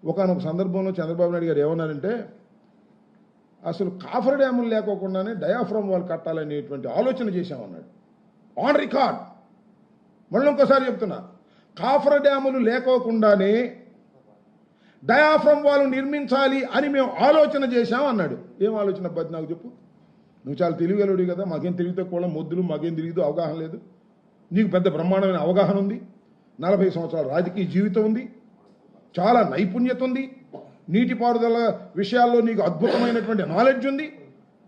ఒకానొక సందర్భంలో చంద్రబాబు నాయుడు గారు ఏమన్నారంటే అసలు కాఫర్ డ్యాములు లేకోకుండానే డయాఫ్రమ్ వాల్ కట్టాలనేటువంటి ఆలోచన చేశామన్నాడు. On record. మళ్ళీ ఇంకోసారి చెప్తున్నా, కాఫర్ డ్యాములు లేకోకుండానే డయాఫ్రమ్ వాల్ నిర్మించాలి అని మేము ఆలోచన చేశాం అన్నాడు. ఏం ఆలోచన అబ్బాయి నాకు చెప్పు. నువ్వు చాలా తెలివిగలడు కదా, మాకేం తెలివి తక్కువ మొద్దులు, మాకేం తెలియదు, అవగాహన లేదు. నీకు పెద్ద బ్రహ్మాండమైన అవగాహన ఉంది, 40 సంవత్సరాల రాజకీయ జీవితం ఉంది, చాలా నైపుణ్యత ఉంది, నీటిపారుదల విషయాల్లో నీకు అద్భుతమైనటువంటి నాలెడ్జ్ ఉంది.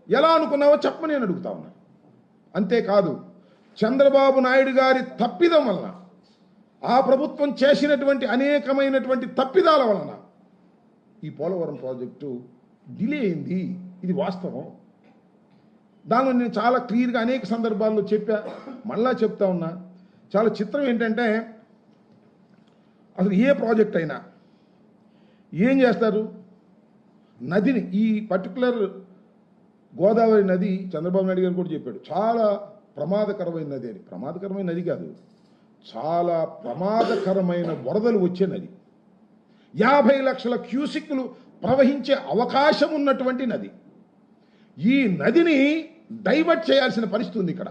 ఎలా అనుకున్నావో చెప్ప నేను అడుగుతా ఉన్నా. అంతేకాదు చంద్రబాబు నాయుడు గారి తప్పిదం వలన, ఆ ప్రభుత్వం చేసినటువంటి అనేకమైనటువంటి తప్పిదాల వలన ఈ పోలవరం ప్రాజెక్టు డిలే అయింది. ఇది వాస్తవం. దానిలో నేను చాలా క్లియర్గా అనేక సందర్భాల్లో చెప్పా, మళ్ళా చెప్తా ఉన్నా. చాలా చిత్రం ఏంటంటే అసలు ఏ ప్రాజెక్ట్ అయినా ఏం చేస్తారు, నదిని, ఈ పర్టికులర్ గోదావరి నది చంద్రబాబు నాయుడు గారు కూడా చెప్పాడు చాలా ప్రమాదకరమైన నది అని. ప్రమాదకరమైన నది కాదు, చాలా ప్రమాదకరమైన వరదలు వచ్చే నది. 50 లక్షల క్యూసిక్లు ప్రవహించే అవకాశం ఉన్నటువంటి నది. ఈ నదిని డైవర్ట్ చేయాల్సిన పరిస్థితి ఉంది. ఇక్కడ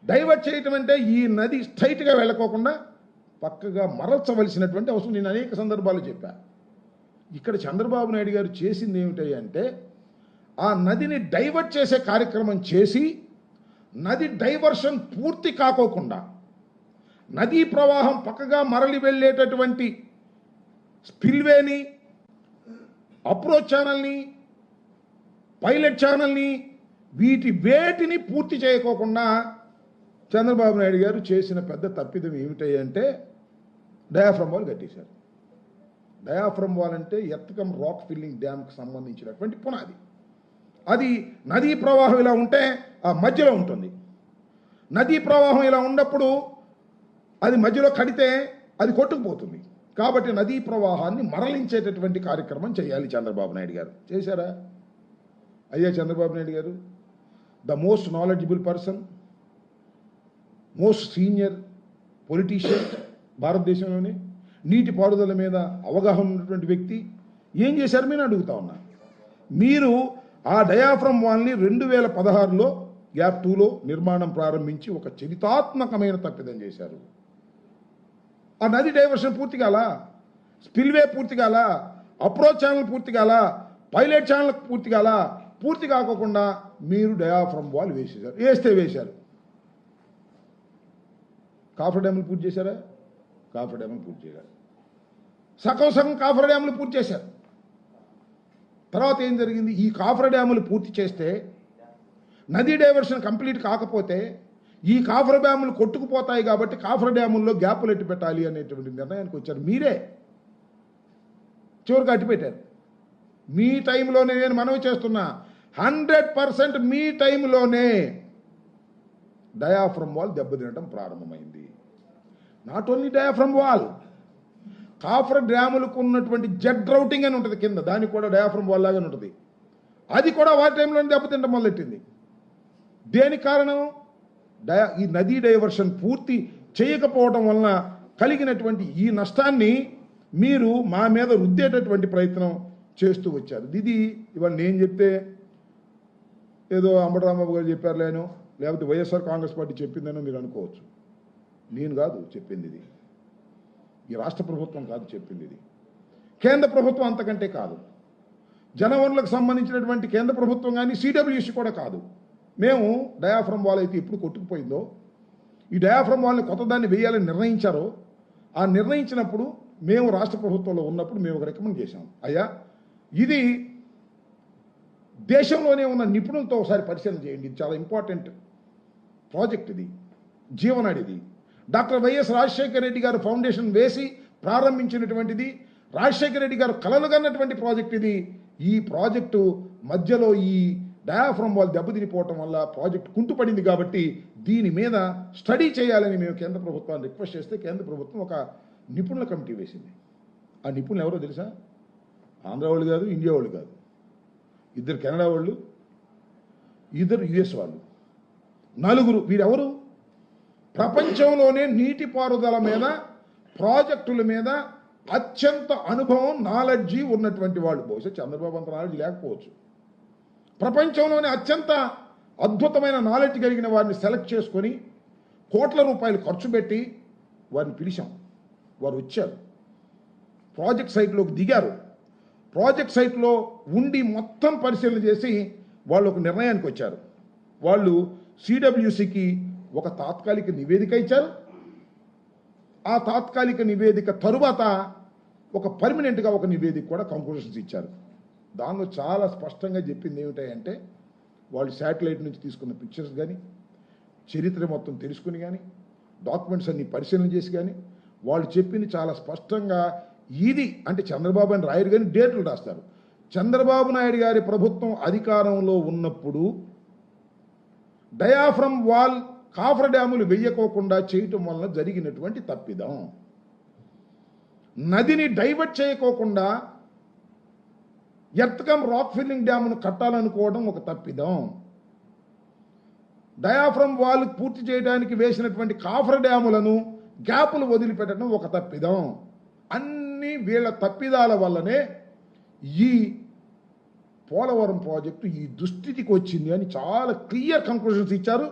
డైవర్ట్ చేయటం అంటే ఈ నది స్ట్రైట్గా వెళ్ళకోకుండా పక్కగా మరల్చవలసినటువంటి అవసరం నేను అనేక సందర్భాలు చెప్పా. ఇక్కడ చంద్రబాబు నాయుడు గారు చేసింది ఏమిటి అంటే ఆ నదిని డైవర్ట్ చేసే కార్యక్రమం చేసి నది డైవర్షన్ పూర్తి కాకోకుండా నదీ ప్రవాహం పక్కగా మరలి వెళ్ళేటటువంటి స్పిల్వేని, అప్రోచ్ ఛానల్ని, పైలట్ ఛానల్ని, వేటిని పూర్తి చేయకోకుండా చంద్రబాబు నాయుడు గారు చేసిన పెద్ద తప్పిదం ఏమిటంటే డయాఫ్రమ్ వాల్ కట్టేశారు. డయాఫ్రమ్ వాల్ అంటే ఎర్త్కమ్ రాక్ ఫిల్లింగ్ డ్యామ్కి సంబంధించినటువంటి పునాది. అది నదీ ప్రవాహం ఇలా ఉంటే ఆ మధ్యలో ఉంటుంది. నదీ ప్రవాహం ఇలా ఉన్నప్పుడు అది మధ్యలో కడితే అది కొట్టుకుపోతుంది. కాబట్టి నదీ ప్రవాహాన్ని మరలించేటటువంటి కార్యక్రమం చేయాలి చంద్రబాబు నాయుడు గారు. చేశారా? అయ్యా చంద్రబాబు నాయుడు గారు the most knowledgeable person, most senior politician భారతదేశంలోనే, నీటిపారుదల మీద అవగాహన ఉన్నటువంటి వ్యక్తి ఏం చేశారు మీరు అడుగుతా ఉన్నా. మీరు ఆ డయాఫ్రమ్ వాల్ని 2016లో గ్యాప్ 2లో నిర్మాణం ప్రారంభించి ఒక చరితాత్మకమైన తప్పిదం చేశారు. ఆ నది డైవర్షన్ పూర్తి కాలా, స్పిల్వే పూర్తి కాలా, అప్రోచ్ ఛానల్ పూర్తి కాలా, పైలట్ ఛానల్ పూర్తి కాలా. పూర్తి కాకుండా మీరు డయాఫ్రమ్ వాల్ వేశారు. కాఫర్ డ్యాములు పూర్తి చేశారా? కాఫర్ డ్యాములు పూర్తి చేశారు. సగం కాఫర్ డ్యాములు పూర్తి చేశారు. తర్వాత ఏం జరిగింది? ఈ కాఫర్ డ్యాములు పూర్తి చేస్తే నదీ డైవర్షన్ కంప్లీట్ కాకపోతే ఈ కాఫర్ డ్యాములు కొట్టుకుపోతాయి. కాబట్టి కాఫర్ డ్యాముల్లో గ్యాపులు ఎట్టి పెట్టాలి అనేటువంటి నిర్ణయానికి వచ్చారు. మీరే చివరికి అట్టిపెట్టారు. మీ టైంలోనే నేను మనవి చేస్తున్నా, 100% మీ టైంలోనే డయాఫ్రమ్ వాల్ దెబ్బతినడం ప్రారంభమైంది. Not only diaphragm wall, coffer డ్యాములకు ఉన్నటువంటి జెడ్ రౌటింగ్ అని ఉంటుంది కింద, దానికి కూడా డయాఫ్రమ్ వాల్ లాగానే ఉంటుంది. అది కూడా వారి టైంలోనే దెబ్బతినడం మొదలెట్టింది. దేనికి కారణం? ఈ నదీ డైవర్షన్ పూర్తి చేయకపోవడం వలన కలిగినటువంటి ఈ నష్టాన్ని మీరు మా మీద రుద్దేటటువంటి ప్రయత్నం చేస్తూ వచ్చారు. ఇది ఇవాళ నేను చెప్తే ఏదో అంబటరాంబాబు గారు చెప్పారు లేను, లేకపోతే వైఎస్ఆర్ కాంగ్రెస్ పార్టీ చెప్పిందనో మీరు అనుకోవచ్చు. నేను కాదు చెప్పింది, ఇది ఈ రాష్ట్ర ప్రభుత్వం కాదు చెప్పింది, ఇది కేంద్ర ప్రభుత్వం అంతకంటే కాదు. జనవనరులకు సంబంధించినటువంటి కేంద్ర ప్రభుత్వం కానీ సిడబ్ల్యూసి కూడా కాదు. మేము డయాఫ్రమ్ వాల్ అయితే ఎప్పుడు కొట్టుకుపోయిందో, ఈ డయాఫ్రమ్ వాల్ని కొత్త దాన్ని వేయాలని నిర్ణయించారో, ఆ నిర్ణయించినప్పుడు మేము రాష్ట్ర ప్రభుత్వంలో ఉన్నప్పుడు మేము ఒక రికమెండ్ చేశాం. అయ్యా ఇది దేశంలోనే ఉన్న నిపుణులతో ఒకసారి పరిశీలన చేయండి, ఇది చాలా ఇంపార్టెంట్ ప్రాజెక్ట్, ఇది జీవనాడిది. డాక్టర్ వైఎస్ రాజశేఖర రెడ్డి గారు ఫౌండేషన్ వేసి ప్రారంభించినటువంటిది, రాజశేఖర రెడ్డి గారు కలలుగన్నటువంటి ప్రాజెక్ట్ ఇది. ఈ ప్రాజెక్టు మధ్యలో ఈ డయాఫ్రమ్ వాల్ దెబ్బతినిపోవటం వల్ల ప్రాజెక్ట్ కుంటుపడింది. కాబట్టి దీని మీద స్టడీ చేయాలని మేము కేంద్ర ప్రభుత్వాన్ని రిక్వెస్ట్ చేస్తే కేంద్ర ప్రభుత్వం ఒక నిపుణుల కమిటీ వేసింది. ఆ నిపుణులు ఎవరో తెలుసా? ఆంధ్ర వాళ్ళు కాదు, ఇండియా వాళ్ళు కాదు, 2 కెనడా వాళ్ళు, 2 యుఎస్ వాళ్ళు, 4. వీరెవరు? ప్రపంచంలోనే నీటిపారుదల మీద, ప్రాజెక్టుల మీద అత్యంత అనుభవం నాలెడ్జి ఉన్నటువంటి వాళ్ళు. బహుశా చంద్రబాబు అంత నాలెడ్జ్ లేకపోవచ్చు. ప్రపంచంలోనే అత్యంత అద్భుతమైన నాలెడ్జ్ కలిగిన వారిని సెలెక్ట్ చేసుకొని కోట్ల రూపాయలు ఖర్చు పెట్టి వారిని పిలిచాం. వారు వచ్చారు, ప్రాజెక్ట్ సైట్లోకి దిగారు. ప్రాజెక్ట్ సైట్లో ఉండి మొత్తం పరిశీలన చేసి వాళ్ళు ఒక నిర్ణయానికి వచ్చారు. వాళ్ళు సిడబ్ల్యూసికి ఒక తాత్కాలిక నివేదిక ఇచ్చారు. ఆ తాత్కాలిక నివేదిక తరువాత ఒక పర్మనెంట్గా ఒక నివేదిక కూడా కంక్లూషన్స్ ఇచ్చారు. దానిలో చాలా స్పష్టంగా చెప్పింది ఏమిటంటే, వాళ్ళు శాటిలైట్ నుంచి తీసుకున్న పిక్చర్స్ కానీ, చరిత్ర మొత్తం తెలుసుకుని కానీ, డాక్యుమెంట్స్ అన్ని పరిశీలన చేసి కానీ వాళ్ళు చెప్పింది చాలా స్పష్టంగా. ఇది అంటే చంద్రబాబు అని రాయరు కానీ డేట్లు రాస్తారు. చంద్రబాబు నాయుడు గారి ప్రభుత్వం అధికారంలో ఉన్నప్పుడు డయాఫ్రమ్ వాల్ కాఫర్ డ్యాములు వెయ్యకోకుండా చేయటం వలన జరిగినటువంటి తప్పిదం. నదిని డైవర్ట్ చేయకోకుండా ఎర్త్కమ్ రాక్ ఫిల్లింగ్ డ్యామును కట్టాలనుకోవడం ఒక తప్పిదం. డయాఫ్రమ్ వాల్ పూర్తి చేయడానికి వేసినటువంటి కాఫర్ డ్యాములను గ్యాపులు వదిలిపెట్టడం ఒక తప్పిదం. అన్ని వీళ్ళ తప్పిదాల వల్లనే ఈ పోలవరం ప్రాజెక్టు ఈ దుస్థితికి వచ్చింది అని చాలా క్లియర్ కంక్లూషన్స్ ఇచ్చారు.